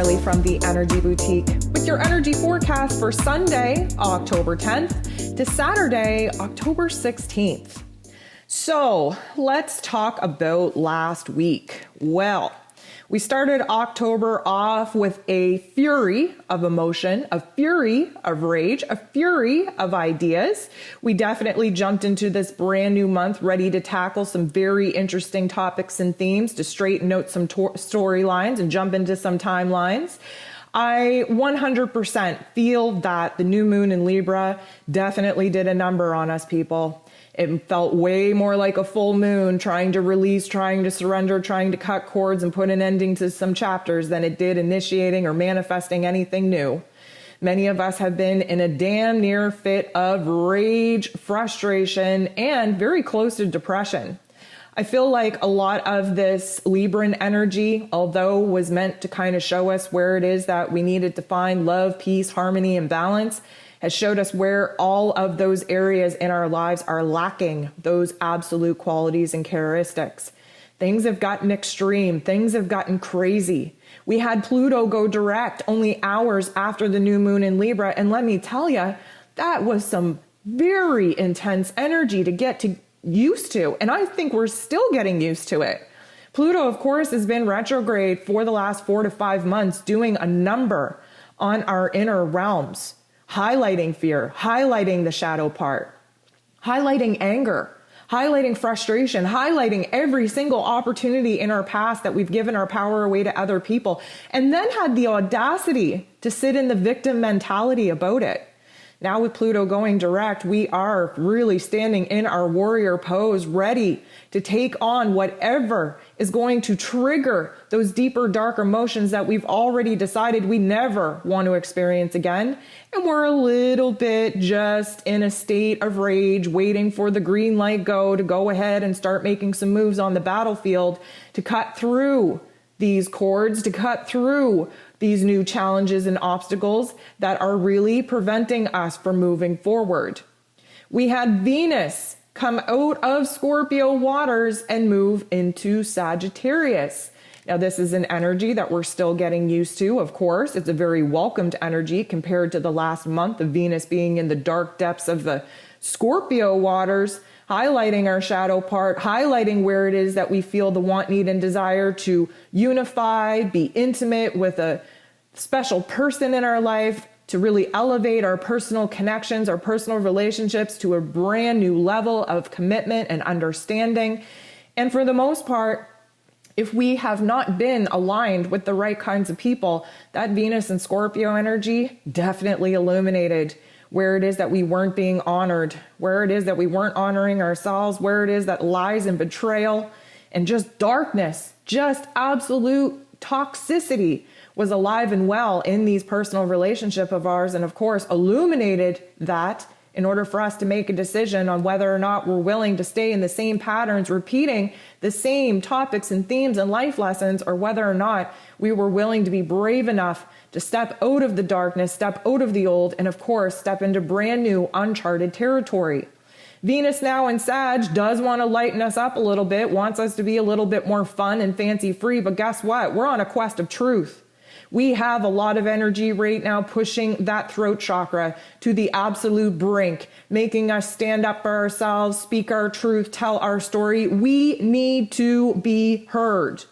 Marley from the Energy Boutique with your energy forecast for Sunday, October 10th to Saturday, October 16th. So let's talk about last week. Well, we started October off with a fury of emotion, a fury of rage, a fury of ideas. We definitely jumped into this brand new month ready to tackle some very interesting topics and themes, to straighten out some storylines and jump into some timelines. I 100% feel that the new moon in Libra definitely did a number on us, people. It felt way more like a full moon, trying to release, trying to surrender, trying to cut cords and put an ending to some chapters than it did initiating or manifesting anything new. Many of us have been in a damn near fit of rage, frustration, and very close to depression. I feel like a lot of this Libran energy, although was meant to kind of show us where it is that we needed to find love, peace, harmony, and balance, has showed us where all of those areas in our lives are lacking those absolute qualities and characteristics. Things have gotten extreme. Things have gotten crazy. We had Pluto go direct only hours after the new moon in Libra. And let me tell you, that was some very intense energy to get used to. And I think we're still getting used to it. Pluto, of course, has been retrograde for the last 4 to 5 months, doing a number on our inner realms. Highlighting fear, highlighting the shadow part, highlighting anger, highlighting frustration, highlighting every single opportunity in our past that we've given our power away to other people, and then had the audacity to sit in the victim mentality about it. Now with Pluto going direct, we are really standing in our warrior pose, ready to take on whatever is going to trigger those deeper, dark emotions that we've already decided we never want to experience again. And we're a little bit just in a state of rage, waiting for the green light to go ahead and start making some moves on the battlefield to cut through these cords, to cut through these new challenges and obstacles that are really preventing us from moving forward. We had Venus come out of Scorpio waters and move into Sagittarius. Now, this is an energy that we're still getting used to, of course. It's a very welcomed energy compared to the last month of Venus being in the dark depths of the Scorpio waters, highlighting our shadow part, highlighting where it is that we feel the want, need, and desire to unify, be intimate with a special person in our life, to really elevate our personal connections, our personal relationships to a brand new level of commitment and understanding. And for the most part, if we have not been aligned with the right kinds of people, that Venus and Scorpio energy definitely illuminated where it is that we weren't being honored, where it is that we weren't honoring ourselves, where it is that lies and betrayal and just darkness, just absolute toxicity was alive and well in these personal relationships of ours, and of course illuminated that in order for us to make a decision on whether or not we're willing to stay in the same patterns, repeating the same topics and themes and life lessons, or whether or not we were willing to be brave enough to step out of the darkness, step out of the old, and of course, step into brand new uncharted territory. Venus now in Sag does want to lighten us up a little bit, wants us to be a little bit more fun and fancy free, but guess what? We're on a quest of truth. We have a lot of energy right now pushing that throat chakra to the absolute brink, making us stand up for ourselves, speak our truth, tell our story. We need to be heard.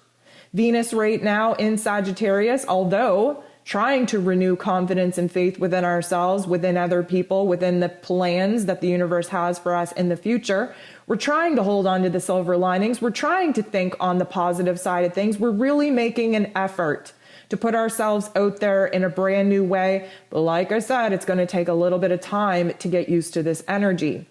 Venus right now in Sagittarius, although trying to renew confidence and faith within ourselves, within other people, within the plans that the universe has for us in the future, we're trying to hold on to the silver linings. We're trying to think on the positive side of things. We're really making an effort to put ourselves out there in a brand new way. But like I said, it's going to take a little bit of time to get used to this energy.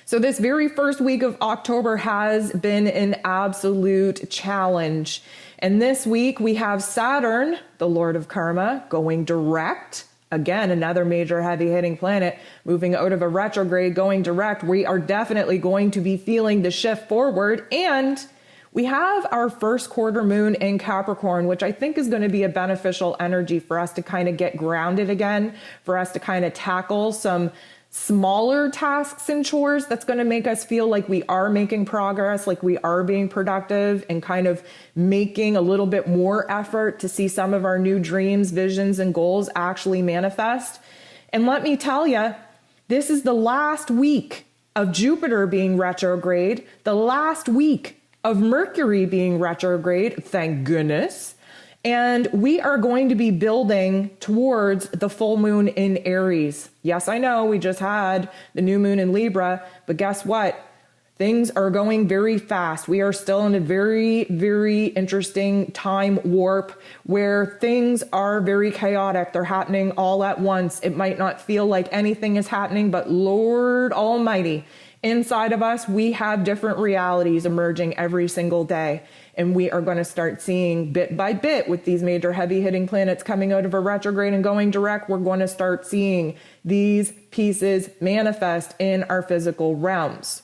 So this very first week of October has been an absolute challenge. And this week we have Saturn, the Lord of Karma, going direct. Again, another major heavy hitting planet moving out of a retrograde, going direct. We are definitely going to be feeling the shift forward. And we have our first quarter moon in Capricorn, which I think is going to be a beneficial energy for us to kind of get grounded again, for us to kind of tackle some smaller tasks and chores that's going to make us feel like we are making progress, like we are being productive and kind of making a little bit more effort to see some of our new dreams, visions, and goals actually manifest. And let me tell you, this is the last week of Jupiter being retrograde, the last week of Mercury being retrograde, thank goodness. And we are going to be building towards the full moon in Aries. Yes, I know we just had the new moon in Libra, but guess what? Things are going very fast. We are still in a very, very interesting time warp where things are very chaotic. They're happening all at once. It might not feel like anything is happening, but Lord Almighty, inside of us, we have different realities emerging every single day. And we are going to start seeing bit by bit with these major heavy hitting planets coming out of a retrograde and going direct. We're going to start seeing these pieces manifest in our physical realms.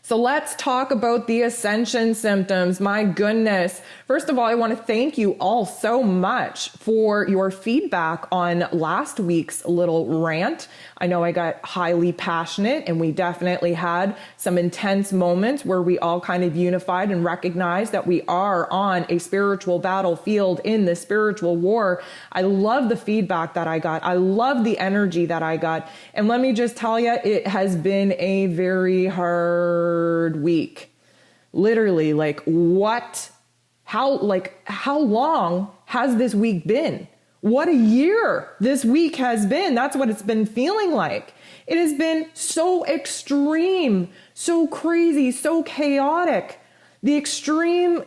So let's talk about the ascension symptoms. My goodness. First of all, I want to thank you all so much for your feedback on last week's little rant. I know I got highly passionate and we definitely had some intense moments where we all kind of unified and recognized that we are on a spiritual battlefield in the spiritual war. I love the feedback that I got. I love the energy that I got. And let me just tell you, it has been a very hard week. Literally, how long has this week been? What a year this week has been. That's what it's been feeling like. It has been so extreme, so crazy, so chaotic. The extreme,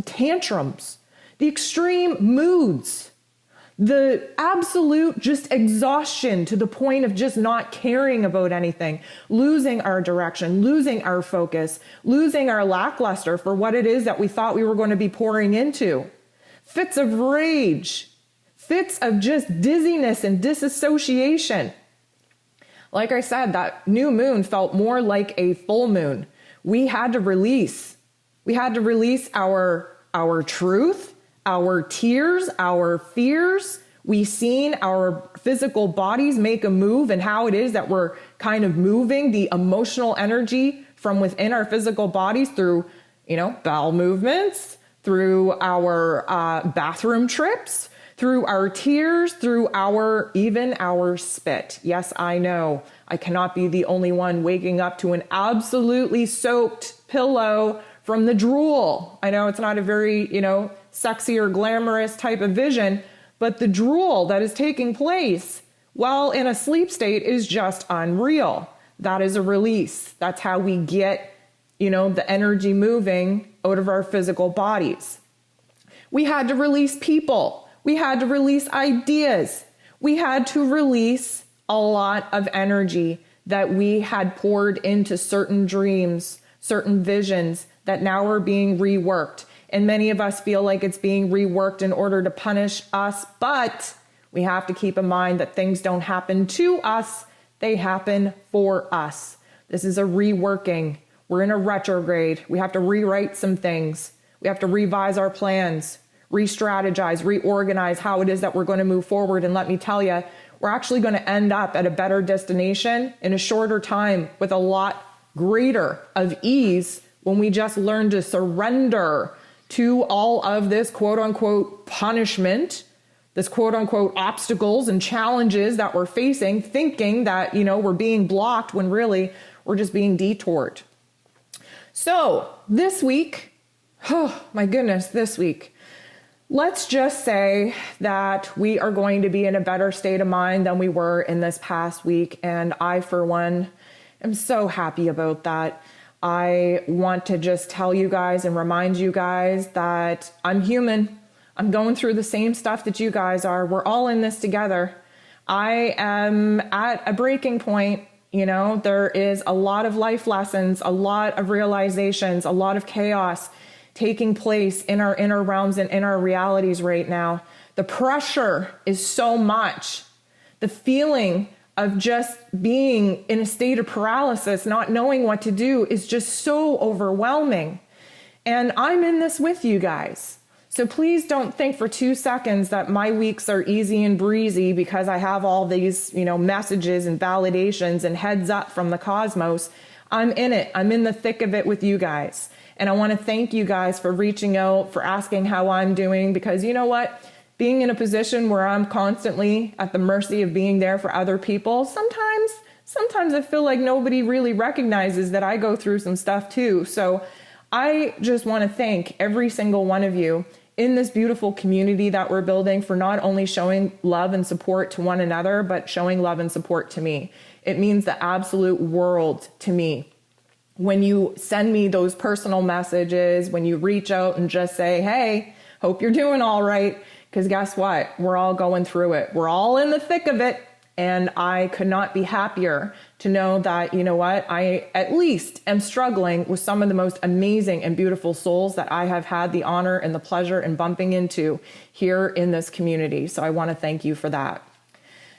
tantrums, the extreme moods, the absolute just exhaustion to the point of just not caring about anything, losing our direction, losing our focus, losing our lackluster for what it is that we thought we were going to be pouring into. Fits of rage, fits of just dizziness and disassociation. Like I said, that new moon felt more like a full moon. We had to release. We had to release our truth, our tears, our fears. We seen our physical bodies make a move and how it is that we're kind of moving the emotional energy from within our physical bodies through, bowel movements, through our bathroom trips, through our tears, through even our spit. Yes, I know. I cannot be the only one waking up to an absolutely soaked pillow from the drool. I know it's not a very, sexy or glamorous type of vision, but the drool that is taking place while in a sleep state is just unreal. That is a release. That's how we get, the energy moving out of our physical bodies. We had to release people. We had to release ideas. We had to release a lot of energy that we had poured into certain dreams, certain visions that now are being reworked. And many of us feel like it's being reworked in order to punish us, but we have to keep in mind that things don't happen to us, they happen for us. This is a reworking. We're in a retrograde. We have to rewrite some things. We have to revise our plans, re-strategize, reorganize how it is that we're going to move forward. And let me tell you, we're actually going to end up at a better destination in a shorter time with a lot greater of ease when we just learn to surrender to all of this quote unquote punishment, this quote unquote obstacles and challenges that we're facing, thinking that, we're being blocked when really we're just being detoured. So this week, oh my goodness, this week, let's just say that we are going to be in a better state of mind than we were in this past week. And I, for one, am so happy about that. I want to just tell you guys and remind you guys that I'm human. I'm going through the same stuff that you guys are. We're all in this together. I am at a breaking point. There is a lot of life lessons, a lot of realizations, a lot of chaos taking place in our inner realms and in our realities right now. The pressure is so much. The feeling of just being in a state of paralysis, not knowing what to do is just so overwhelming. And I'm in this with you guys. So please don't think for 2 seconds that my weeks are easy and breezy because I have all these, messages and validations and heads up from the cosmos. I'm in it. I'm in the thick of it with you guys. And I want to thank you guys for reaching out, for asking how I'm doing, because you know what? Being in a position where I'm constantly at the mercy of being there for other people, sometimes I feel like nobody really recognizes that I go through some stuff too. So I just want to thank every single one of you in this beautiful community that we're building for not only showing love and support to one another, but showing love and support to me. It means the absolute world to me. When you send me those personal messages, when you reach out and just say, hey, hope you're doing all right. Because guess what? We're all going through it. We're all in the thick of it. And I could not be happier to know that, you know what, I at least am struggling with some of the most amazing and beautiful souls that I have had the honor and the pleasure in bumping into here in this community. So I want to thank you for that.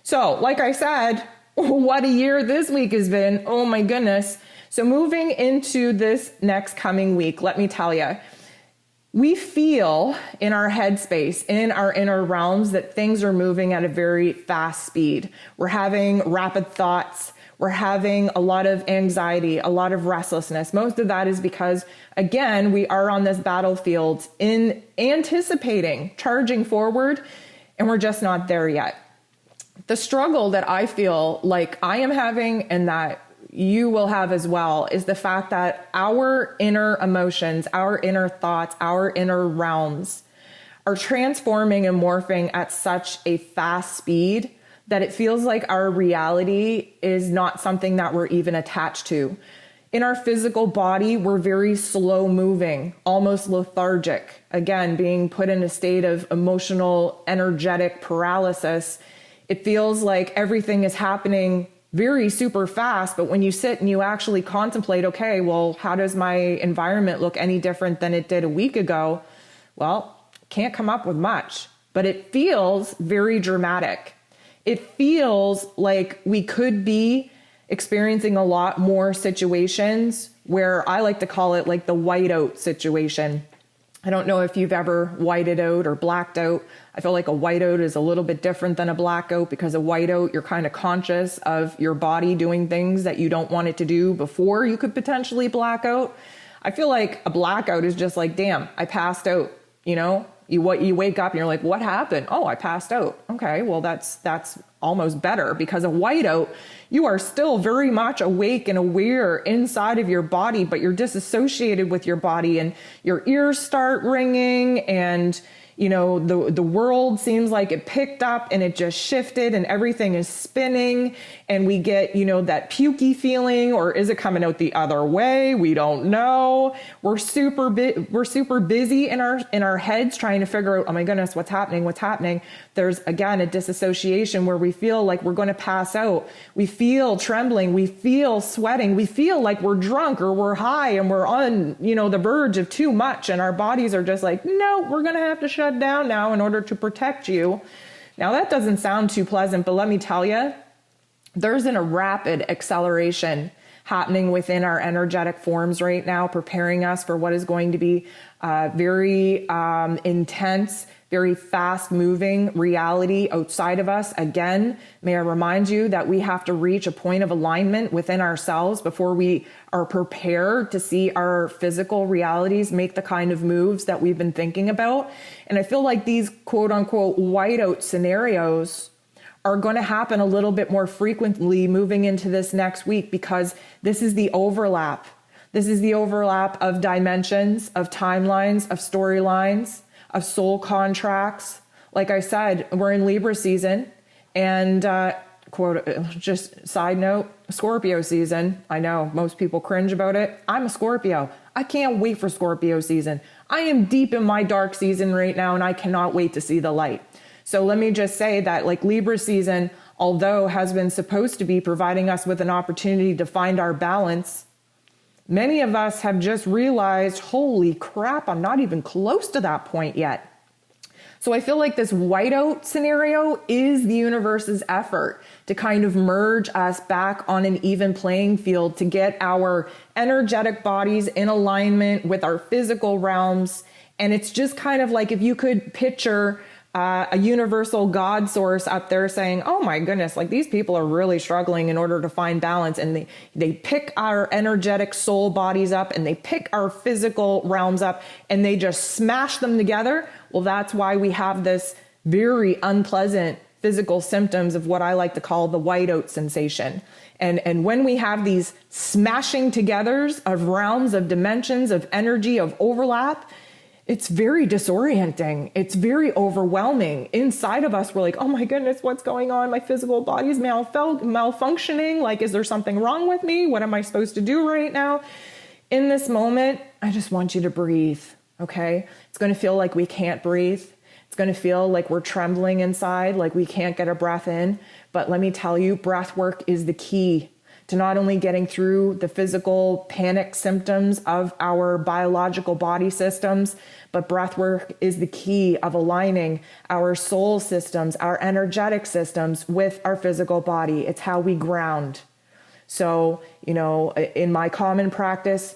So like I said, what a year this week has been. Oh my goodness. So moving into this next coming week, let me tell you, we feel in our headspace, in our inner realms, that things are moving at a very fast speed. We're having rapid thoughts. We're having a lot of anxiety, a lot of restlessness. Most of that is because, again, we are on this battlefield in anticipating, charging forward, and we're just not there yet. The struggle that I feel like I am having and that you will have as well is the fact that our inner emotions, our inner thoughts, our inner realms are transforming and morphing at such a fast speed that it feels like our reality is not something that we're even attached to. In our physical body, we're very slow moving, almost lethargic. Again, being put in a state of emotional, energetic paralysis. It feels like everything is happening very super fast, but when you sit and you actually contemplate, okay, well, how does my environment look any different than it did a week ago? Well, can't come up with much, but it feels very dramatic. It feels like we could be experiencing a lot more situations where I like to call it like the whiteout situation. I don't know if you've ever whited out or blacked out. I feel like a whiteout is a little bit different than a blackout because a whiteout, you're kind of conscious of your body doing things that you don't want it to do before you could potentially black out. I feel like a blackout is just like, damn, I passed out. You wake up and you're like, what happened? Oh, I passed out. Okay, well, that's almost better, because a whiteout, you are still very much awake and aware inside of your body, but you're disassociated with your body and your ears start ringing and the world seems like it picked up and it just shifted and everything is spinning and we get, that pukey feeling, or is it coming out the other way? We don't know. We're super busy in our heads trying to figure out, oh my goodness, what's happening? There's again a disassociation where we feel like we're going to pass out. We feel trembling. We feel sweating. We feel like we're drunk or we're high and we're on, the verge of too much. And our bodies are just like, no, we're going to have to shut down now in order to protect you. Now that doesn't sound too pleasant, but let me tell you, there's a rapid acceleration happening within our energetic forms right now, preparing us for what is going to be very intense, very fast moving reality outside of us. Again, may I remind you that we have to reach a point of alignment within ourselves before we are prepared to see our physical realities make the kind of moves that we've been thinking about. And I feel like these quote unquote whiteout scenarios are going to happen a little bit more frequently moving into this next week, because this is the overlap. This is the overlap of dimensions, of timelines, of storylines, of soul contracts. Like I said, we're in Libra season and just side note, Scorpio season. I know most people cringe about it. I'm a Scorpio. I can't wait for Scorpio season. I am deep in my dark season right now and I cannot wait to see the light. So let me just say that like Libra season, although has been supposed to be providing us with an opportunity to find our balance, many of us have just realized, holy crap, I'm not even close to that point yet. So I feel like this whiteout scenario is the universe's effort to kind of merge us back on an even playing field, to get our energetic bodies in alignment with our physical realms And it's just kind of like if you could picture a universal God source up there saying, oh my goodness, like these people are really struggling in order to find balance. And they pick our energetic soul bodies up and they pick our physical realms up and they just smash them together. Well, that's why we have this very unpleasant physical symptoms of what I like to call the whiteout sensation. And when we have these smashing togethers of realms, of dimensions, of energy, of overlap, it's very disorienting. It's very overwhelming. Inside of us, we're like, oh my goodness, what's going on? My physical body's malfunctioning. Like, is there something wrong with me? What am I supposed to do right now? In this moment, I just want you to breathe, okay? It's going to feel like we can't breathe. It's going to feel like we're trembling inside, like we can't get a breath in. But let me tell you, breath work is the key to not only getting through the physical panic symptoms of our biological body systems, but breath work is the key of aligning our soul systems, our energetic systems with our physical body. It's how we ground. So, in my common practice,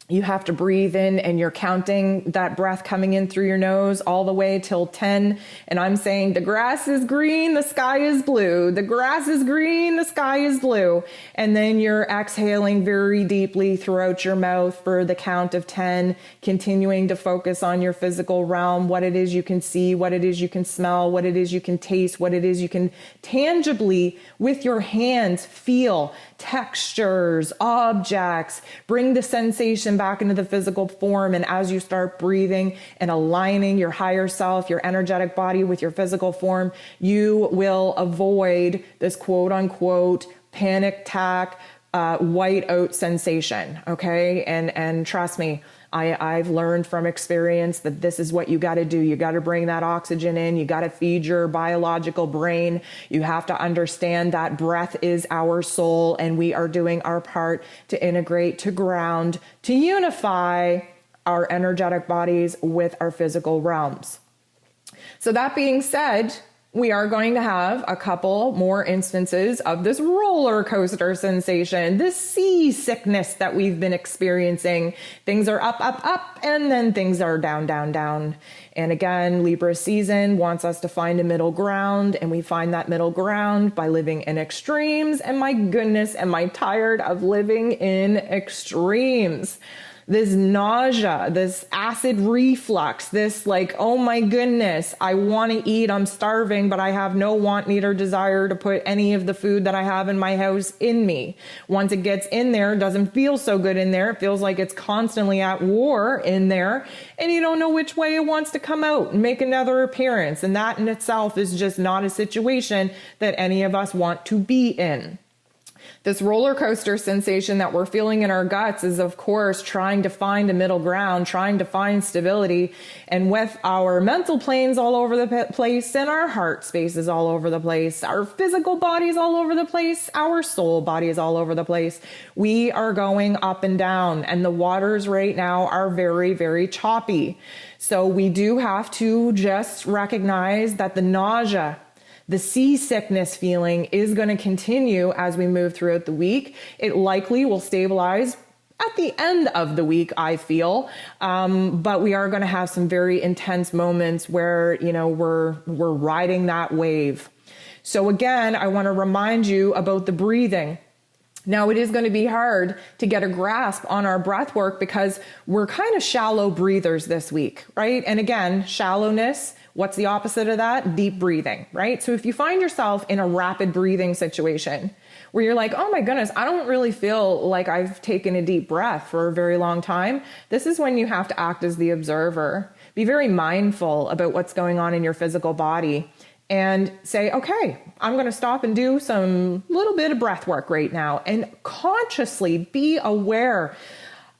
you have to breathe in and you're counting that breath coming in through your nose all the way till 10. And I'm saying the grass is green, the sky is blue. The grass is green, the sky is blue. And then you're exhaling very deeply throughout your mouth for the count of 10, continuing to focus on your physical realm, what it is you can see, what it is you can smell, what it is you can taste, what it is you can tangibly with your hands feel, textures, objects, bring the sensation back into the physical form. And as you start breathing and aligning your higher self, your energetic body with your physical form, you will avoid this quote unquote panic attack, whiteout sensation. Okay. And trust me, I've learned from experience that this is what you got to do. You got to bring that oxygen in. You got to feed your biological brain. You have to understand that breath is our soul and we are doing our part to integrate, to ground, to unify our energetic bodies with our physical realms. So that being said, we are going to have a couple more instances of this roller coaster sensation, this seasickness that we've been experiencing. Things are up, up, up, and then things are down, down, down. And again, Libra season wants us to find a middle ground, and we find that middle ground by living in extremes. And my goodness, am I tired of living in extremes? This nausea, this acid reflux, this like, oh my goodness, I want to eat, I'm starving, but I have no want, need, or desire to put any of the food that I have in my house in me. Once it gets in there, it doesn't feel so good in there. It feels like it's constantly at war in there, and you don't know which way it wants to come out and make another appearance. And that in itself is just not a situation that any of us want to be in. This roller coaster sensation that we're feeling in our guts is, of course, trying to find a middle ground, trying to find stability. And with our mental planes all over the place and our heart spaces all over the place, our physical bodies all over the place, our soul bodies all over the place, we are going up and down. And the waters right now are very, very choppy. So we do have to just recognize that the nausea, the seasickness feeling is going to continue as we move throughout the week. It likely will stabilize at the end of the week, I feel. But we are going to have some very intense moments where, we're riding that wave. So again, I want to remind you about the breathing. Now, it is going to be hard to get a grasp on our breath work because we're kind of shallow breathers this week, right? And again, shallowness, what's the opposite of that? Deep breathing, right? So if you find yourself in a rapid breathing situation where you're like, oh my goodness, I don't really feel like I've taken a deep breath for a very long time, this is when you have to act as the observer. Be very mindful about what's going on in your physical body and say, okay, I'm going to stop and do some little bit of breath work right now, and consciously be aware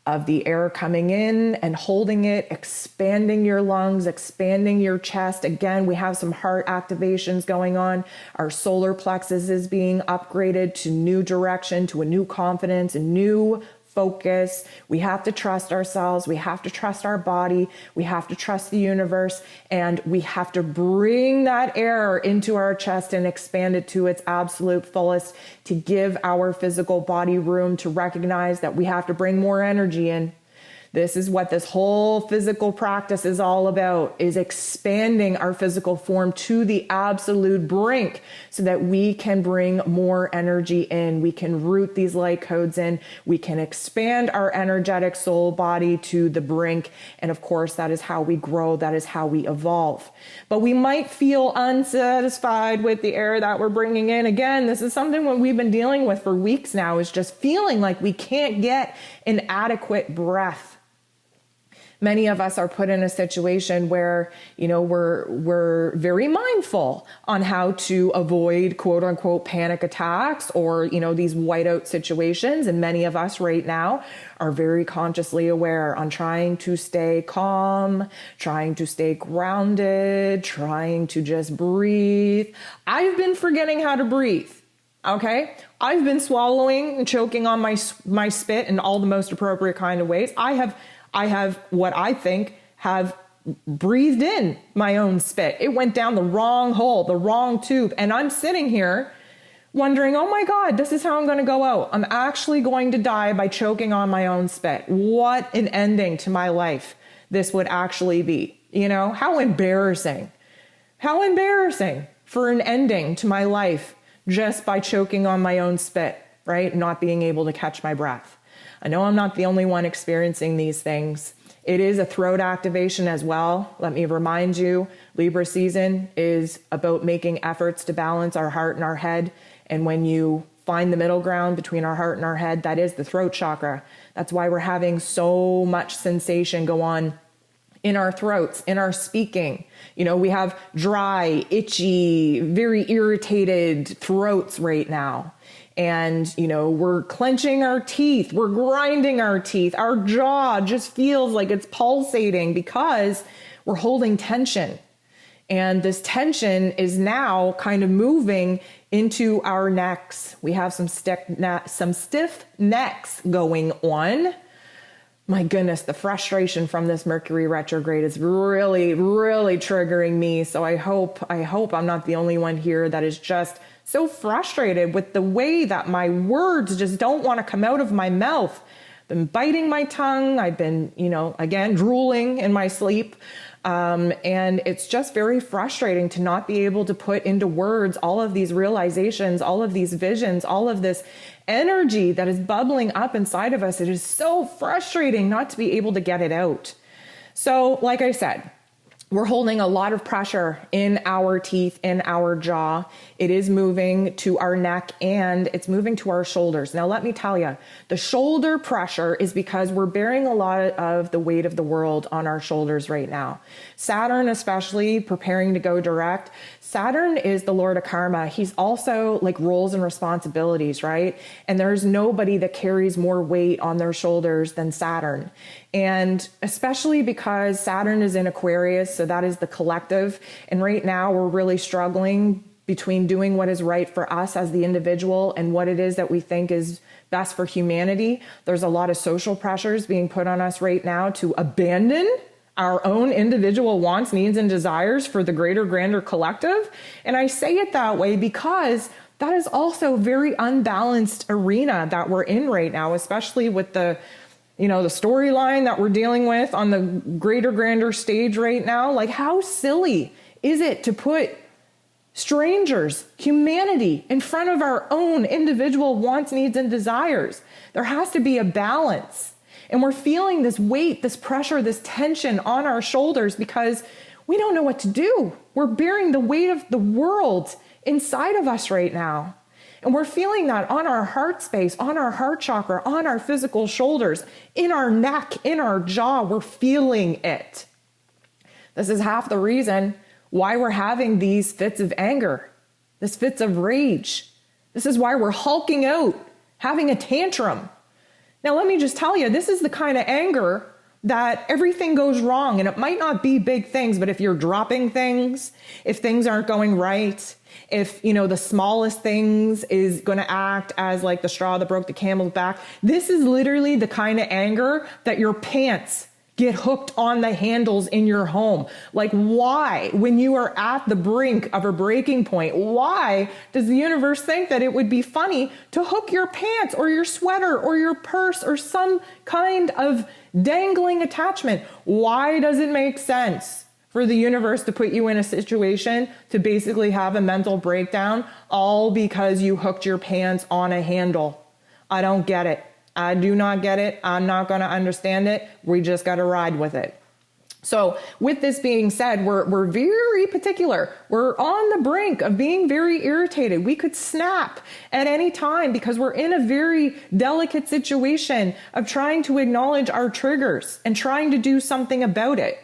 of the air coming in and holding it, expanding your lungs, expanding your chest. Again, we have some heart activations going on. Our solar plexus is being upgraded to new direction, to a new confidence, a new focus. We have to trust ourselves. We have to trust our body. We have to trust the universe. And we have to bring that air into our chest and expand it to its absolute fullest to give our physical body room to recognize that we have to bring more energy in. This is what this whole physical practice is all about, is expanding our physical form to the absolute brink so that we can bring more energy in. We can root these light codes in. We can expand our energetic soul body to the brink. And of course, that is how we grow. That is how we evolve. But we might feel unsatisfied with the air that we're bringing in. Again, this is something that we've been dealing with for weeks now, is just feeling like we can't get an adequate breath. Many of us are put in a situation where, we're very mindful on how to avoid quote unquote panic attacks or, these whiteout situations. And many of us right now are very consciously aware on trying to stay calm, trying to stay grounded, trying to just breathe. I've been forgetting how to breathe. Okay. I've been swallowing and choking on my spit in all the most appropriate kind of ways. I have what I think have breathed in my own spit. It went down the wrong hole, the wrong tube. And I'm sitting here wondering, oh my God, this is how I'm going to go out. I'm actually going to die by choking on my own spit. What an ending to my life this would actually be. How embarrassing. How embarrassing for an ending to my life just by choking on my own spit, right? Not being able to catch my breath. I know I'm not the only one experiencing these things. It is a throat activation as well. Let me remind you, Libra season is about making efforts to balance our heart and our head. And when you find the middle ground between our heart and our head, that is the throat chakra. That's why we're having so much sensation go on in our throats, in our speaking. We have dry, itchy, very irritated throats right now. And, we're clenching our teeth, we're grinding our teeth, our jaw just feels like it's pulsating because we're holding tension. And this tension is now kind of moving into our necks. We have some stiff necks going on. My goodness, the frustration from this Mercury retrograde is really, really triggering me. So I hope I'm not the only one here that is just so frustrated with the way that my words just don't want to come out of my mouth. I've been biting my tongue. I've been, again, drooling in my sleep. And it's just very frustrating to not be able to put into words all of these realizations, all of these visions, all of this energy that is bubbling up inside of us. It is so frustrating not to be able to get it out. So, like I said, we're holding a lot of pressure in our teeth, in our jaw. It is moving to our neck and it's moving to our shoulders. Now, let me tell you, the shoulder pressure is because we're bearing a lot of the weight of the world on our shoulders right now. Saturn, especially preparing to go direct. Saturn is the Lord of karma. He's also like roles and responsibilities, right? And there's nobody that carries more weight on their shoulders than Saturn. And especially because Saturn is in Aquarius, so that is the collective. And right now we're really struggling between doing what is right for us as the individual and what it is that we think is best for humanity. There's a lot of social pressures being put on us right now to abandon our own individual wants, needs, and desires for the greater, grander collective. And I say it that way because that is also a very unbalanced arena that we're in right now, especially with the storyline that we're dealing with on the greater, grander stage right now. Like, how silly is it to put strangers, humanity, in front of our own individual wants, needs, and desires? There has to be a balance. And we're feeling this weight, this pressure, this tension on our shoulders because we don't know what to do. We're bearing the weight of the world inside of us right now. And we're feeling that on our heart space, on our heart chakra, on our physical shoulders, in our neck, in our jaw. We're feeling it. This is half the reason why we're having these fits of anger, these fits of rage. This is why we're hulking out, having a tantrum. Now, let me just tell you, this is the kind of anger that everything goes wrong. And it might not be big things, but if you're dropping things, if things aren't going right, if, the smallest things is going to act as like the straw that broke the camel's back, this is literally the kind of anger that your pants Get hooked on the handles in your home. Like, why, when you are at the brink of a breaking point, why does the universe think that it would be funny to hook your pants or your sweater or your purse or some kind of dangling attachment? Why does it make sense for the universe to put you in a situation to basically have a mental breakdown, all because you hooked your pants on a handle? I don't get it. I do not get it. I'm not going to understand it. We just got to ride with it. So with this being said, we're very particular. We're on the brink of being very irritated. We could snap at any time because we're in a very delicate situation of trying to acknowledge our triggers and trying to do something about it.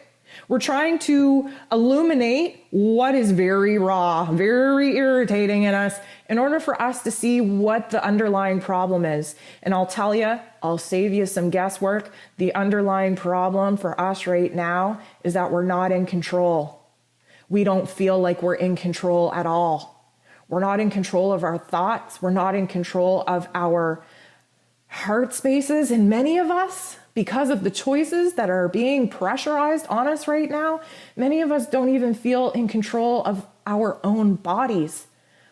We're trying to illuminate what is very raw, very irritating in us in order for us to see what the underlying problem is. And I'll tell you, I'll save you some guesswork. The underlying problem for us right now is that we're not in control. We don't feel like we're in control at all. We're not in control of our thoughts. We're not in control of our heart spaces. And many of us, because of the choices that are being pressurized on us right now, many of us don't even feel in control of our own bodies,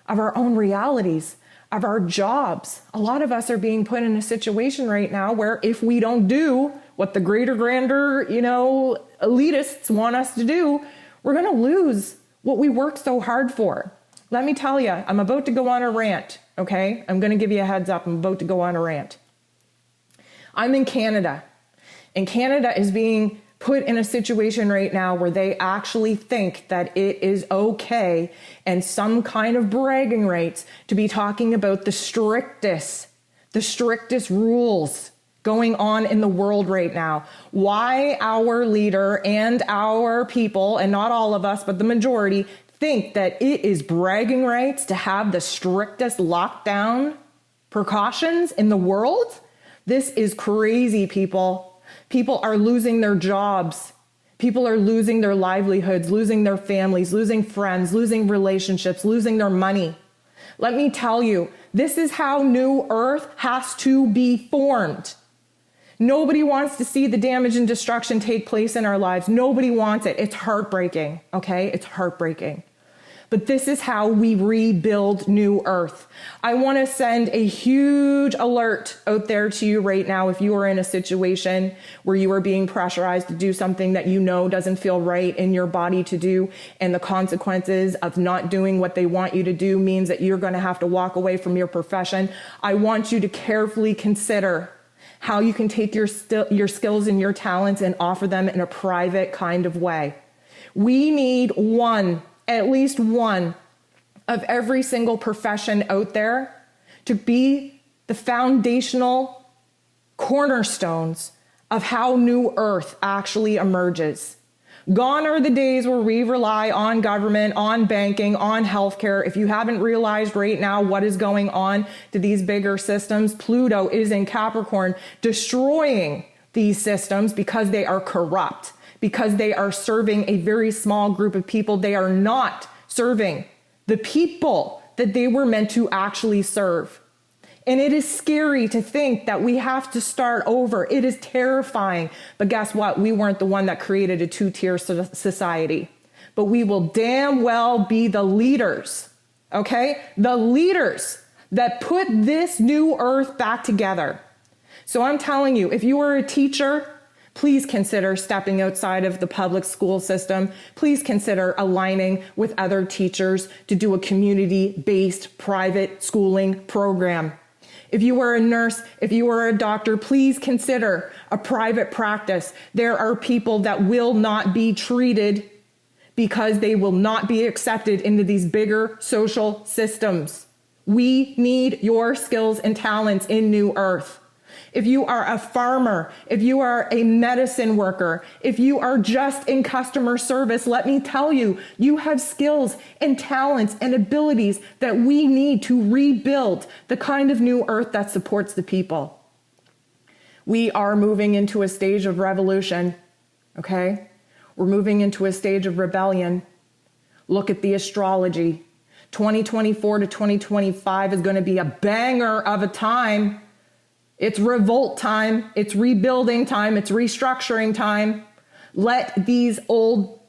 of our own realities, of our jobs. A lot of us are being put in a situation right now where if we don't do what the greater, grander, elitists want us to do, we're going to lose what we worked so hard for. Let me tell you, I'm about to go on a rant, okay? I'm going to give you a heads up. I'm about to go on a rant. I'm in Canada, and Canada is being put in a situation right now where they actually think that it is okay and some kind of bragging rights to be talking about the strictest rules going on in the world right now. Why our leader and our people, and not all of us, but the majority, think that it is bragging rights to have the strictest lockdown precautions in the world? This is crazy, people. People are losing their jobs. People are losing their livelihoods, losing their families, losing friends, losing relationships, losing their money. Let me tell you, this is how New Earth has to be formed. Nobody wants to see the damage and destruction take place in our lives. Nobody wants it. It's heartbreaking, okay? It's heartbreaking. But this is how we rebuild New Earth. I want to send a huge alert out there to you right now if you are in a situation where you are being pressurized to do something that you know doesn't feel right in your body to do, and the consequences of not doing what they want you to do means that you're going to have to walk away from your profession. I want you to carefully consider how you can take your skills and your talents and offer them in a private kind of way. We need at least one of every single profession out there to be the foundational cornerstones of how New Earth actually emerges. Gone are the days where we rely on government, on banking, on healthcare. If you haven't realized right now what is going on to these bigger systems, Pluto is in Capricorn, destroying these systems because they are corrupt, because they are serving a very small group of people. They are not serving the people that they were meant to actually serve. And it is scary to think that we have to start over. It is terrifying. But guess what? We weren't the one that created a two-tier society. But we will damn well be the leaders, okay? The leaders that put this new earth back together. So I'm telling you, if you are a teacher, please consider stepping outside of the public school system. Please consider aligning with other teachers to do a community-based private schooling program. If you are a nurse, if you are a doctor, please consider a private practice. There are people that will not be treated because they will not be accepted into these bigger social systems. We need your skills and talents in New Earth. If you are a farmer, if you are a medicine worker, if you are just in customer service, let me tell you, you have skills and talents and abilities that we need to rebuild the kind of New Earth that supports the people. We are moving into a stage of revolution, okay? We're moving into a stage of rebellion. Look at the astrology. 2024 to 2025 is going to be a banger of a time. It's revolt time. It's rebuilding time. It's restructuring time. Let these old,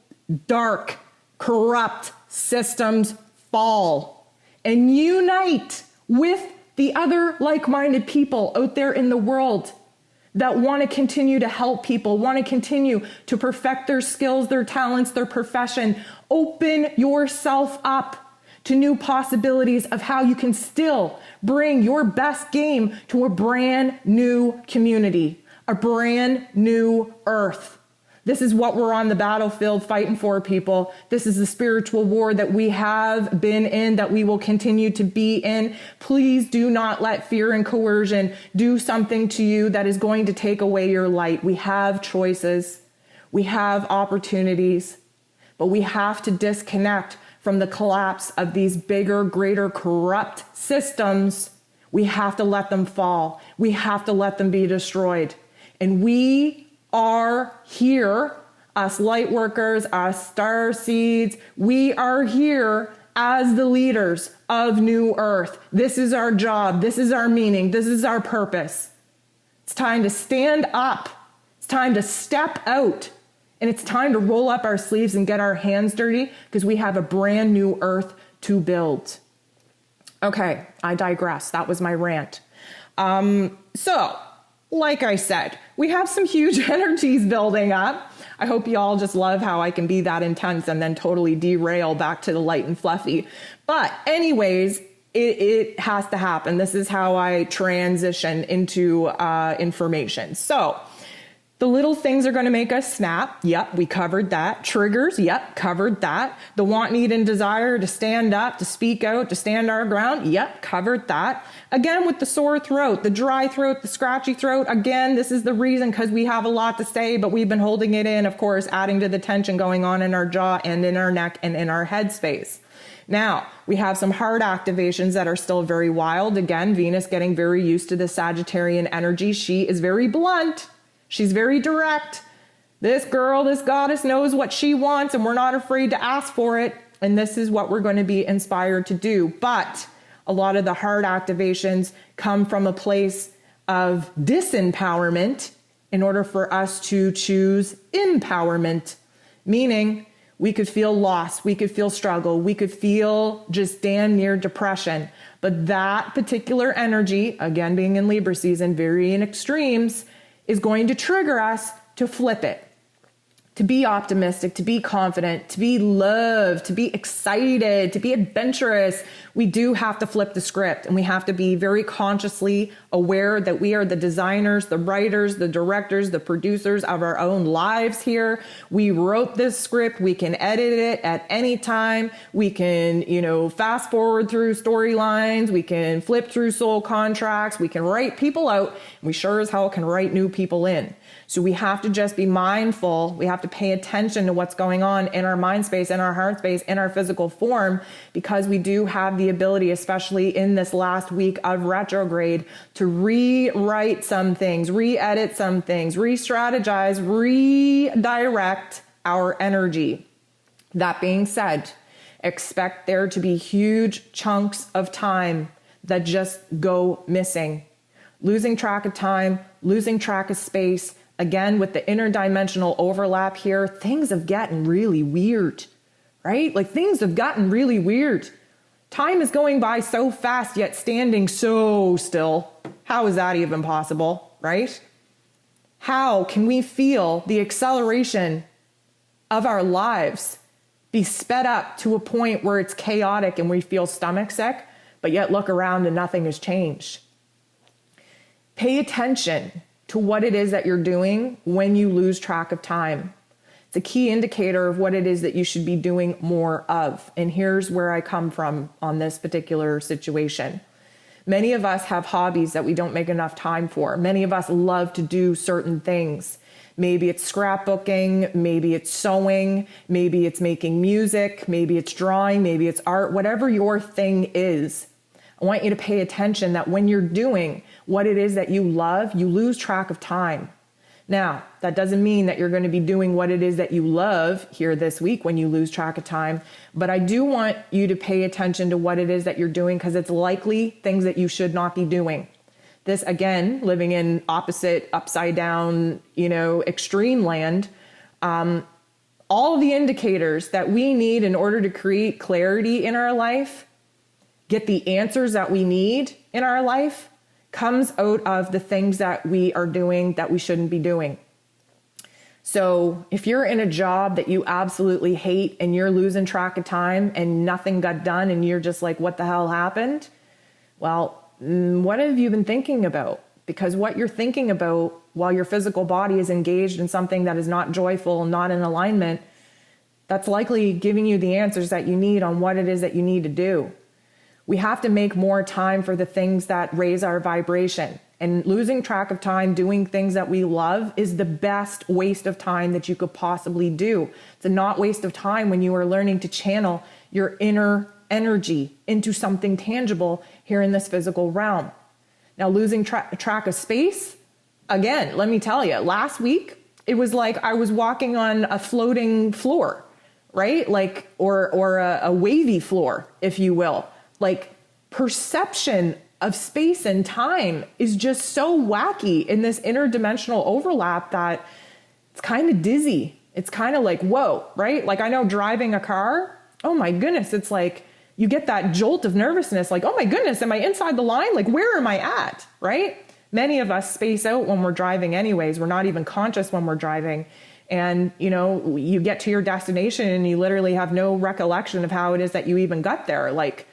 dark, corrupt systems fall and unite with the other like-minded people out there in the world that want to continue to help people, want to continue to perfect their skills, their talents, their profession. Open yourself up to new possibilities of how you can still bring your best game to a brand new community, a brand new earth. This is what we're on the battlefield fighting for, people. This is the spiritual war that we have been in, that we will continue to be in. Please do not let fear and coercion do something to you that is going to take away your light. We have choices. We have opportunities, but we have to disconnect from the collapse of these bigger, greater, corrupt systems. We have to let them fall. We have to let them be destroyed. And we are here, us light workers, us star seeds, we are here as the leaders of New Earth. This is our job. This is our meaning. This is our purpose. It's time to stand up. It's time to step out. And it's time to roll up our sleeves and get our hands dirty, because we have a brand new earth to build. Okay, I digress. That was my rant. So, like I said, we have some huge energies building up. I hope you all just love how I can be that intense and then totally derail back to the light and fluffy. But anyways, it has to happen. This is how I transition into information. So the little things are going to make us snap. Yep, we covered that. Triggers. Yep, covered that. The want, need, and desire to stand up, to speak out, to stand our ground. Yep, covered that. Again, with the sore throat, the dry throat, the scratchy throat. Again, this is the reason, because we have a lot to say, but we've been holding it in, of course, adding to the tension going on in our jaw and in our neck and in our head space. Now, we have some heart activations that are still very wild. Again, Venus getting very used to the Sagittarian energy. She is very blunt. She's very direct. This girl, this goddess knows what she wants, and we're not afraid to ask for it. And this is what we're going to be inspired to do. But a lot of the heart activations come from a place of disempowerment in order for us to choose empowerment, meaning we could feel loss, we could feel struggle, we could feel just damn near depression. But that particular energy, again, being in Libra season, very in extremes, is going to trigger us to flip it, to be optimistic, to be confident, to be loved, to be excited, to be adventurous. We do have to flip the script, and we have to be very consciously aware that we are the designers, the writers, the directors, the producers of our own lives here. We wrote this script. We can edit it at any time. We can, fast forward through storylines. We can flip through soul contracts. We can write people out. And we sure as hell can write new people in. So we have to just be mindful. We have to pay attention to what's going on in our mind space, in our heart space, in our physical form, because we do have the ability, especially in this last week of retrograde, to rewrite some things, re-edit some things, re-strategize, redirect our energy. That being said, expect there to be huge chunks of time that just go missing. Losing track of time, losing track of space. Again, with the interdimensional overlap here, things have gotten really weird, right? Like things have gotten really weird. Time is going by so fast, yet standing so still. How is that even possible, right? How can we feel the acceleration of our lives be sped up to a point where it's chaotic and we feel stomach sick, but yet look around and nothing has changed? Pay attention to what it is that you're doing when you lose track of time. It's a key indicator of what it is that you should be doing more of. And here's where I come from on this particular situation. Many of us have hobbies that we don't make enough time for. Many of us love to do certain things. Maybe it's scrapbooking, maybe it's sewing, maybe it's making music, maybe it's drawing, maybe it's art, whatever your thing is. I want you to pay attention that when you're doing what it is that you love, you lose track of time. Now, that doesn't mean that you're going to be doing what it is that you love here this week when you lose track of time, but I do want you to pay attention to what it is that you're doing, because it's likely things that you should not be doing. this, again, living in opposite, upside down, extreme land, all the indicators that we need in order to create clarity in our life, get the answers that we need in our life, comes out of the things that we are doing that we shouldn't be doing. So if you're in a job that you absolutely hate and you're losing track of time and nothing got done and you're just like, what the hell happened? Well, what have you been thinking about? Because what you're thinking about while your physical body is engaged in something that is not joyful, not in alignment, that's likely giving you the answers that you need on what it is that you need to do. We have to make more time for the things that raise our vibration. And losing track of time doing things that we love is the best waste of time that you could possibly do. It's a not waste of time when you are learning to channel your inner energy into something tangible here in this physical realm. Now, losing track of space, again, let me tell you, last week, it was like I was walking on a floating floor, right? Like, or a wavy floor, if you will. Like, perception of space and time is just so wacky in this interdimensional overlap that it's kind of dizzy. It's kind of like, whoa, right? Like, I know driving a car, oh my goodness, it's like you get that jolt of nervousness, like, oh my goodness, am I inside the line? Like, where am I at, right? Many of us space out when we're driving anyways. We're not even conscious when we're driving. And, you get to your destination and you literally have no recollection of how it is that you even got there. Like,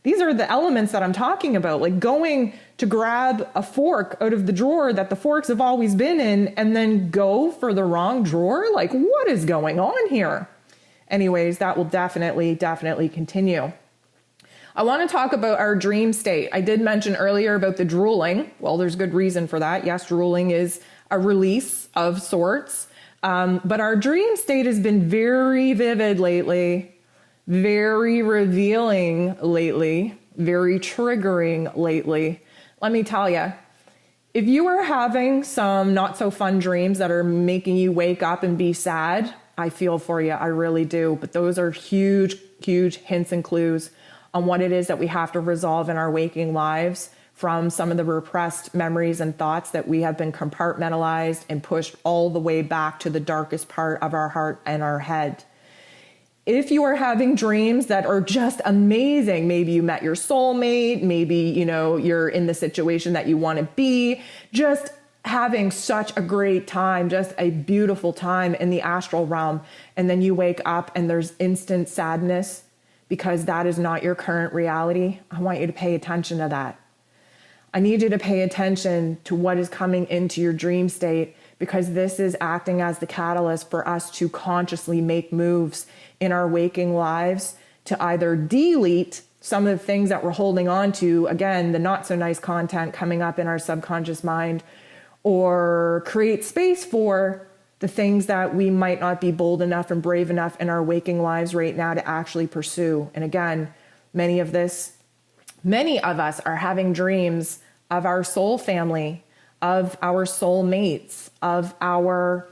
these are the elements that I'm talking about, like going to grab a fork out of the drawer that the forks have always been in and then go for the wrong drawer. Like, what is going on here? Anyways, that will definitely continue. I want to talk about our dream state. I did mention earlier about the drooling. Well, there's good reason for that. Yes, drooling is a release of sorts. But our dream state has been very vivid lately. Very revealing lately, very triggering lately. Let me tell you, if you are having some not so fun dreams that are making you wake up and be sad, I feel for you, I really do. But those are huge hints and clues on what it is that we have to resolve in our waking lives from some of the repressed memories and thoughts that we have been compartmentalized and pushed all the way back to the darkest part of our heart and our head. If you are having dreams that are just amazing, maybe you met your soulmate, maybe, you're in the situation that you want to be, just having such a great time, just a beautiful time in the astral realm. And then you wake up and there's instant sadness because that is not your current reality. I want you to pay attention to that. I need you to pay attention to what is coming into your dream state, because this is acting as the catalyst for us to consciously make moves in our waking lives to either delete some of the things that we're holding on to, again, the not so nice content coming up in our subconscious mind, or create space for the things that we might not be bold enough and brave enough in our waking lives right now to actually pursue. And again, many of us are having dreams of our soul family, of our soul mates, of our,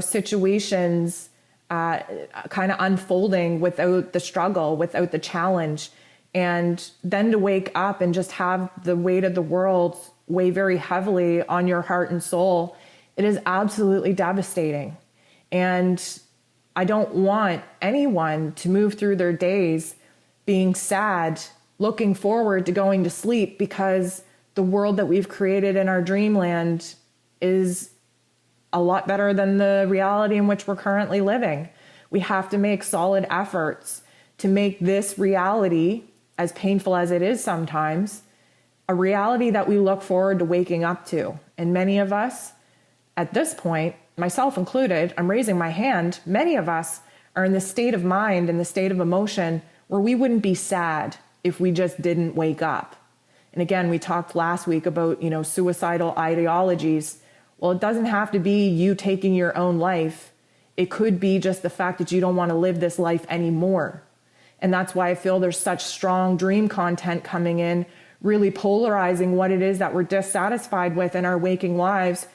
situations kind of unfolding without the struggle, without the challenge. And then to wake up and just have the weight of the world weigh very heavily on your heart and soul, it is absolutely devastating. And I don't want anyone to move through their days being sad, looking forward to going to sleep, because the world that we've created in our dreamland is a lot better than the reality in which we're currently living. We have to make solid efforts to make this reality, as painful as it is sometimes, a reality that we look forward to waking up to. And many of us, at this point, myself included, I'm raising my hand, many of us are in the state of mind and the state of emotion where we wouldn't be sad if we just didn't wake up. And again, we talked last week about, suicidal ideologies. Well, it doesn't have to be you taking your own life. It could be just the fact that you don't want to live this life anymore. And that's why I feel there's such strong dream content coming in, really polarizing what it is that we're dissatisfied with in our waking lives,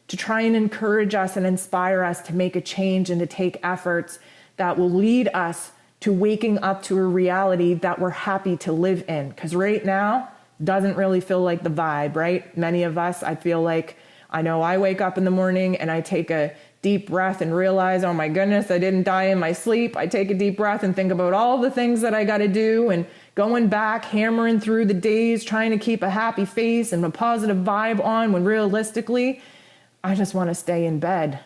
to try and encourage us and inspire us to make a change and to take efforts that will lead us to waking up to a reality that we're happy to live in. Because right now, doesn't really feel like the vibe, right? Many of us, I feel like, I know I wake up in the morning and I take a deep breath and realize, oh my goodness, I didn't die in my sleep. I take a deep breath and think about all the things that I got to do, and going back, hammering through the days, trying to keep a happy face and a positive vibe on, when realistically, I just want to stay in bed.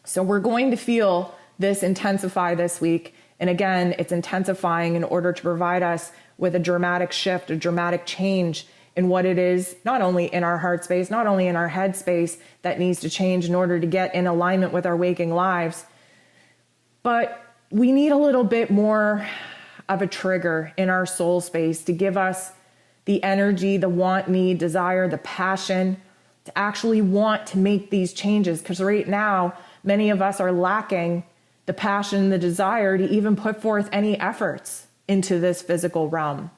So we're going to feel this intensify this week. And again, it's intensifying in order to provide us with a dramatic shift, a dramatic change in what it is, not only in our heart space, not only in our head space, that needs to change in order to get in alignment with our waking lives. But we need a little bit more of a trigger in our soul space to give us the energy, the want, need, desire, the passion to actually want to make these changes. Because right now, many of us are lacking the passion, the desire to even put forth any efforts into this physical realm.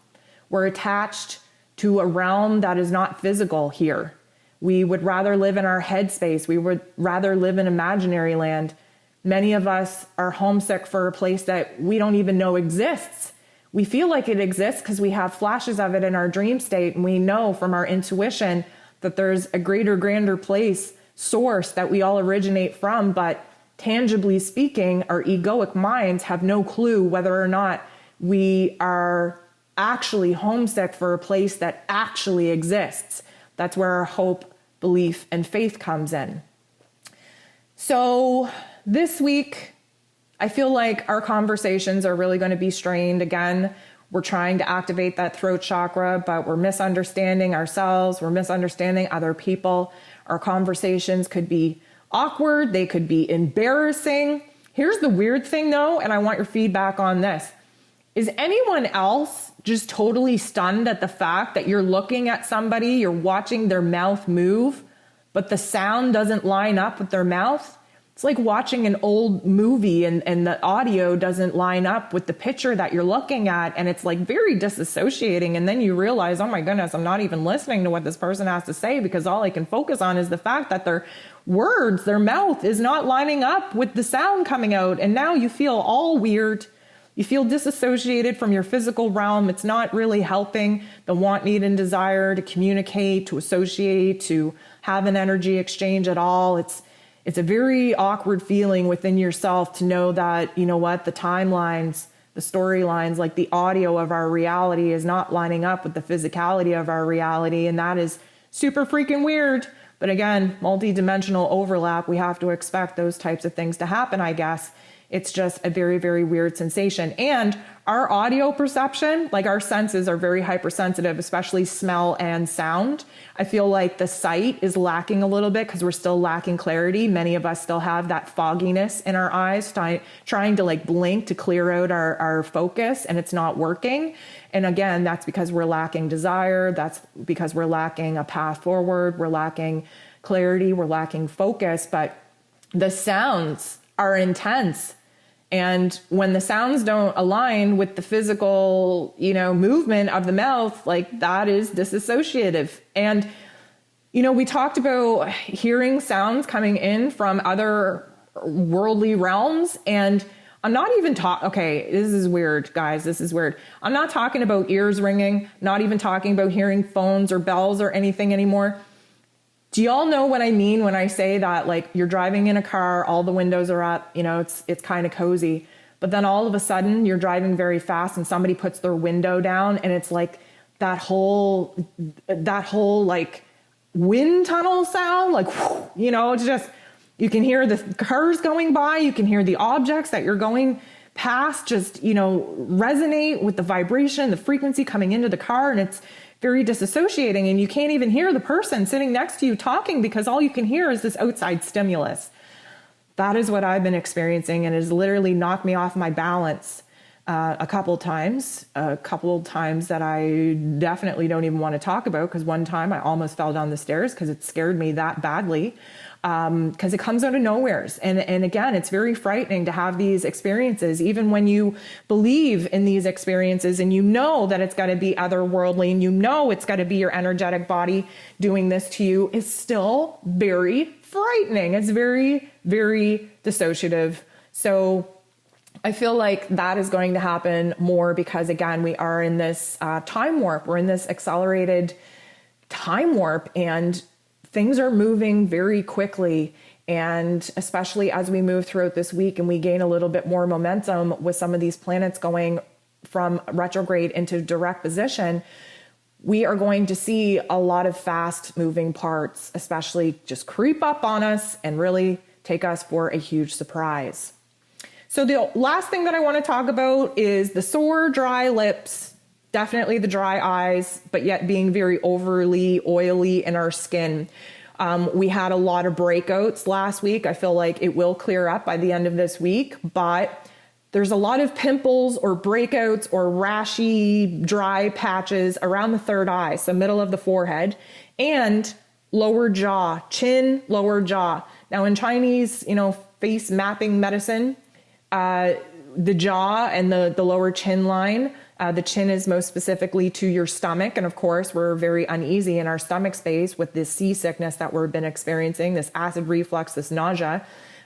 We're attached to a realm that is not physical here. We would rather live in our head space. We would rather live in imaginary land. Many of us are homesick for a place that we don't even know exists. We feel like it exists because we have flashes of it in our dream state, and we know from our intuition that there's a greater, grander place, source that we all originate from, but tangibly speaking, our egoic minds have no clue whether or not we are actually homesick for a place that actually exists. That's where our hope, belief, and faith comes in. So this week, I feel like our conversations are really going to be strained. Again, we're trying to activate that throat chakra, but we're misunderstanding ourselves. We're misunderstanding other people. Our conversations could be awkward. They could be embarrassing. Here's the weird thing though, and I want your feedback on this. Is anyone else just totally stunned at the fact that you're looking at somebody, you're watching their mouth move, but the sound doesn't line up with their mouth? It's like watching an old movie and the audio doesn't line up with the picture that you're looking at, and it's like very disassociating. And then you realize, oh my goodness, I'm not even listening to what this person has to say because all I can focus on is the fact that their words, their mouth is not lining up with the sound coming out. And now you feel all weird. You feel disassociated from your physical realm. It's not really helping the want, need, and desire to communicate, to associate, to have an energy exchange at all. It's a very awkward feeling within yourself to know that, you know what, the timelines, the storylines, like the audio of our reality is not lining up with the physicality of our reality. And that is super freaking weird. But again, multi-dimensional overlap, we have to expect those types of things to happen, I guess. It's just a very, very weird sensation. And our audio perception, like our senses are very hypersensitive, especially smell and sound. I feel like the sight is lacking a little bit because we're still lacking clarity. Many of us still have that fogginess in our eyes, trying to like blink to clear out our focus, and it's not working. And again, that's because we're lacking desire. That's because we're lacking a path forward. We're lacking clarity. We're lacking focus. But the sounds are intense. And when the sounds don't align with the physical, movement of the mouth, like that is disassociative. And, we talked about hearing sounds coming in from other worldly realms. And I'm not even okay, this is weird, guys. This is weird. I'm not talking about ears ringing, not even talking about hearing phones or bells or anything anymore. Do y'all know what I mean when I say that, like, you're driving in a car, all the windows are up, it's kind of cozy, but then all of a sudden you're driving very fast and somebody puts their window down, and it's like that whole like wind tunnel sound, like, it's just, you can hear the cars going by, you can hear the objects that you're going past just, resonate with the vibration, the frequency coming into the car, and it's very disassociating, and you can't even hear the person sitting next to you talking because all you can hear is this outside stimulus. That is what I've been experiencing, and it has literally knocked me off my balance a couple times that I definitely don't even want to talk about, because one time I almost fell down the stairs because it scared me that badly, because it comes out of nowheres. And again, it's very frightening to have these experiences, even when you believe in these experiences and you know that it's got to be otherworldly and it's got to be your energetic body doing this to you, is still very frightening. It's very, very dissociative. So I feel like that is going to happen more because, again, we are in this time warp. We're in this accelerated time warp, and things are moving very quickly. And especially as we move throughout this week and we gain a little bit more momentum with some of these planets going from retrograde into direct position, we are going to see a lot of fast moving parts, especially just creep up on us and really take us for a huge surprise. So the last thing that I want to talk about is the sore, dry lips, definitely the dry eyes, but yet being very overly oily in our skin. We had a lot of breakouts last week. I feel like it will clear up by the end of this week, but there's a lot of pimples or breakouts or rashy, dry patches around the third eye, so middle of the forehead, and lower jaw, chin, lower jaw. Now in Chinese, face mapping medicine, the jaw and the lower chin line, the chin is most specifically to your stomach. And of course, we're very uneasy in our stomach space with this seasickness that we've been experiencing, this acid reflux, this nausea.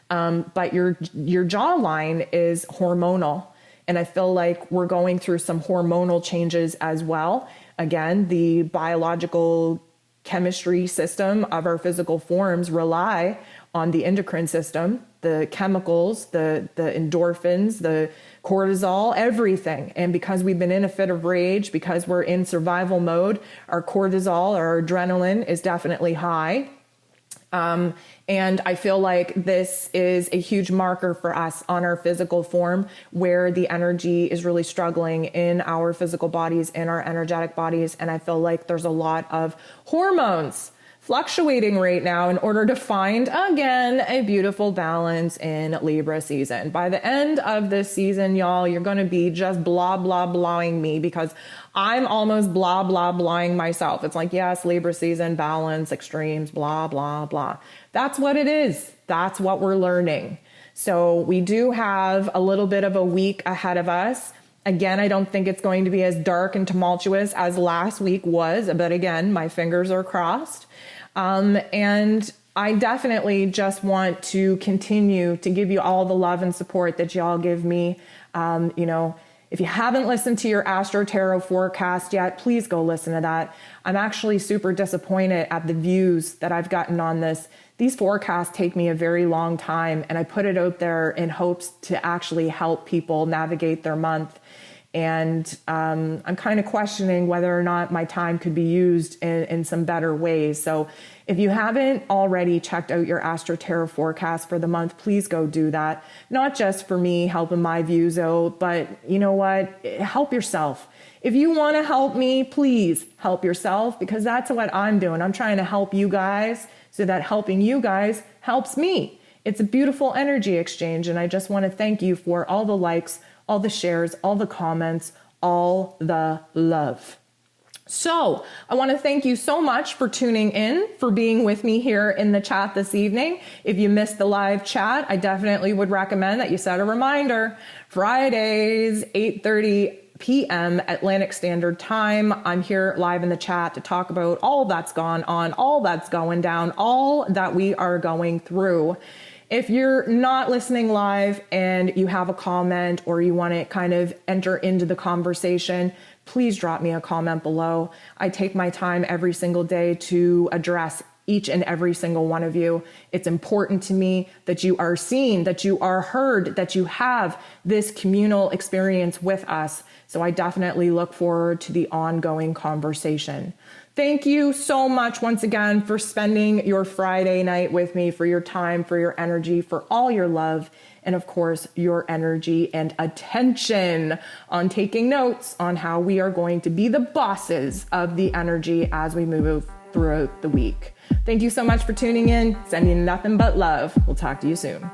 But your jawline is hormonal. And I feel like we're going through some hormonal changes as well. Again, the biological chemistry system of our physical forms rely on the endocrine system, the chemicals, the endorphins, the cortisol, everything. And because we've been in a fit of rage, because we're in survival mode, our cortisol, our adrenaline is definitely high. And I feel like this is a huge marker for us on our physical form, where the energy is really struggling in our physical bodies, in our energetic bodies. And I feel like there's a lot of hormones fluctuating right now in order to find, again, a beautiful balance in Libra season. By the end of this season, y'all, you're going to be just blah, blah, blahing me, because I'm almost blah, blah, blahing myself. It's like, yes, Libra season, balance, extremes, blah, blah, blah. That's what it is. That's what we're learning. So we do have a little bit of a week ahead of us. Again, I don't think it's going to be as dark and tumultuous as last week was, but again, my fingers are crossed. And I definitely just want to continue to give you all the love and support that y'all give me. If you haven't listened to your Astro Tarot forecast yet, please go listen to that. I'm actually super disappointed at the views that I've gotten on this. These forecasts take me a very long time, and I put it out there in hopes to actually help people navigate their month. And I'm kind of questioning whether or not my time could be used in some better ways. So if you haven't already checked out your Astro Tarot forecast for the month, please go do that. Not just for me helping my views out, but you know what? Help yourself. If you want to help me, please help yourself, because that's what I'm doing. I'm trying to help you guys so that helping you guys helps me. It's a beautiful energy exchange, and I just want to thank you for all the likes, all the shares, all the comments, all the love. So I want to thank you so much for tuning in, for being with me here in the chat this evening. If you missed the live chat, I definitely would recommend that you set a reminder. Fridays, 8:30 p.m. Atlantic Standard Time. I'm here live in the chat to talk about all that's gone on, all that's going down, all that we are going through. If you're not listening live and you have a comment or you want to kind of enter into the conversation, please drop me a comment below. I take my time every single day to address each and every single one of you. It's important to me that you are seen, that you are heard, that you have this communal experience with us. So I definitely look forward to the ongoing conversation. Thank you so much once again for spending your Friday night with me, for your time, for your energy, for all your love, and of course, your energy and attention on taking notes on how we are going to be the bosses of the energy as we move throughout the week. Thank you so much for tuning in. Sending nothing but love. We'll talk to you soon.